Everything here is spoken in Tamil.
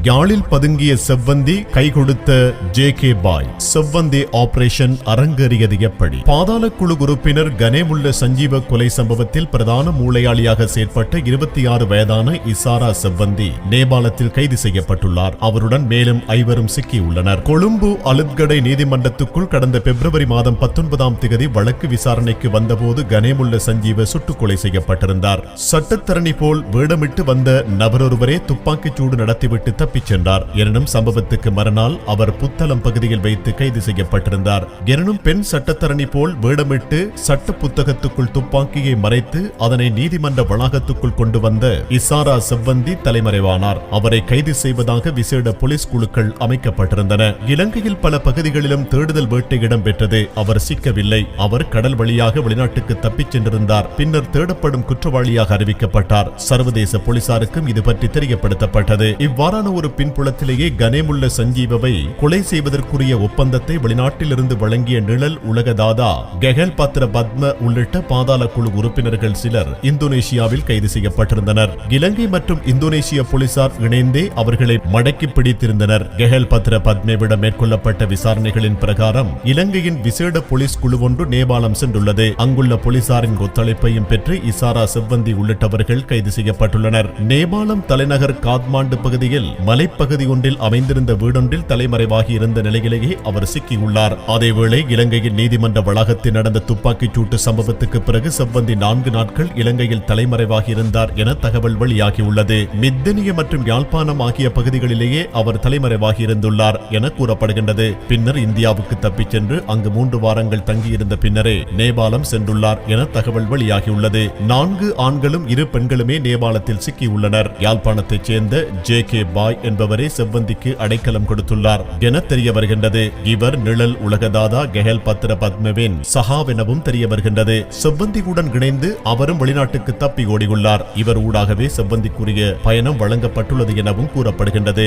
யாழில் பதுங்கிய செவ்வந்தி கைகொடுத்த ஜே.கே. பாய். செவ்வந்தி ஆபரேஷன் அரங்கேறியது எப்படி? பாதாள குழு உறுப்பினர் கனேமுல்ல சஞ்சீவ கொலை சம்பவத்தில் பிரதான மூளையாளியாக செயற்பட்ட 26 வயதான இசாரா செவ்வந்தி நேபாளத்தில் கைது செய்யப்பட்டுள்ளார். அவருடன் மேலும் 5 சிக்கியுள்ளனர். கொழும்பு அலுத்கடை நீதிமன்றத்துக்குள் கடந்த பிப்ரவரி மாதம் 19ஆம் தேதி வழக்கு விசாரணைக்கு வந்தபோது கனேமுல்ல சஞ்சீவ சுட்டுக் கொலை செய்யப்பட்டிருந்தார். சட்டத்தரணி போல் வேடமிட்டு வந்த நபரொருவரே துப்பாக்கிச் சூடு நடத்திவிட்டு தப்பிச் சென்றார். எனினும் சம்பவத்துக்கு மறுநாள் அவர் புத்தளம் பகுதியில் வைத்து கைது செய்யப்பட்டிருந்தார். எனினும் பெண் சட்டத்தரணி போல் வேடமிட்டு சட்ட புத்தகத்துக்குள் துப்பாக்கியை மறைத்து அதனை நீதிமன்ற வளாகத்துக்குள் கொண்டு வந்த இசாரா செவ்வந்தி தலைமறைவானார். அவரை கைது செய்வதாக விசேட போலீஸ் குழுக்கள் அமைக்கப்பட்டிருந்தன. இலங்கையில் பல பகுதிகளிலும் தேடுதல் வேட்டை இடம்பெற்றது. அவர் சிக்கவில்லை. அவர் கடல் வழியாக வெளிநாட்டுக்கு தப்பிச் சென்றிருந்தார். பின்னர் தேடப்படும் குற்றவாளியாக அறிவிக்கப்பட்டார். சர்வதேச போலீசாருக்கும் இது பற்றி தெரியப்படுத்தப்பட்டது. இவ்வாறான ஒரு பின்புலத்திலேயே கனேமுல்ல சஞ்சீவவை கொலை செய்வதற்குரிய ஒப்பந்தத்தை வெளிநாட்டிலிருந்து வழங்கிய நிழல் உலக தாதா கெஹல் பத்ர பத்ம உள்ளிட்ட பாதாள குழு உறுப்பினர்கள் சிலர் இந்தோனேஷியாவில் கைது செய்யப்பட்டிருந்தனர். இலங்கை மற்றும் இந்தோனேஷிய போலீசார் இணைந்தே அவர்களை மடக்கி பிடித்திருந்தனர். கெஹல் பத்ர பத்மேவிடம் மேற்கொள்ளப்பட்ட விசாரணைகளின் பிரகாரம் இலங்கையின் விசேட போலீஸ் குழு ஒன்று நேபாளம் சென்றுள்ளது. அங்குள்ள போலீசாரின் ஒத்துழைப்பையும் பெற்று இசாரா செவ்வந்தி உள்ளிட்டவர்கள் கைது செய்யப்பட்டுள்ளனர். நேபாளம் தலைநகர் காத்மாண்டு பகுதியில் மலைப்பகுதி ஒன்றில் அமைந்திருந்த வீடொன்றில் தலைமறைவாகி இருந்த நிலையிலேயே அவர் சிக்கியுள்ளார். அதேவேளை இலங்கையின் நீதிமன்ற வளாகத்தில் நடந்த துப்பாக்கிச் சூட்டு சம்பவத்துக்கு பிறகு செவ்வந்தி 4 நாட்கள் இலங்கையில் தலைமறைவாகி இருந்தார் என தகவல் வெளியாகியுள்ளது. மித்தனிய மற்றும் யாழ்ப்பாணம் ஆகிய பகுதிகளிலேயே அவர் தலைமறைவாகி இருந்துள்ளார் என கூறப்படுகின்றது. பின்னர் இந்தியாவுக்கு தப்பிச் சென்று அங்கு 3 வாரங்கள் தங்கியிருந்த பின்னரே நேபாளம் சென்றுள்ளார் என தகவல் வெளியாகியுள்ளது. 4 ஆண்களும் 2 பெண்களுமே நேபாளத்தில் சிக்கியுள்ளனர். யாழ்ப்பாணத்தைச் சேர்ந்த ஜே.கே. பாய் என்பவரே செவ்வந்திக்கு அடைக்கலம் கொடுத்துள்ளார் என தெரிய வருகின்றது. இவர் நிழல் உலகதாதா கெஹல் பத்ர பத்மவின் சகாவெனவும் தெரிய வருகின்றது. செவ்வந்தியுடன் இணைந்து அவரும் வெளிநாட்டுக்கு தப்பி ஓடியுள்ளார். இவர் ஊடாகவே செவ்வந்திக்குரிய பயணம் வழங்கப்பட்டுள்ளது எனவும் கூறப்படுகின்றது.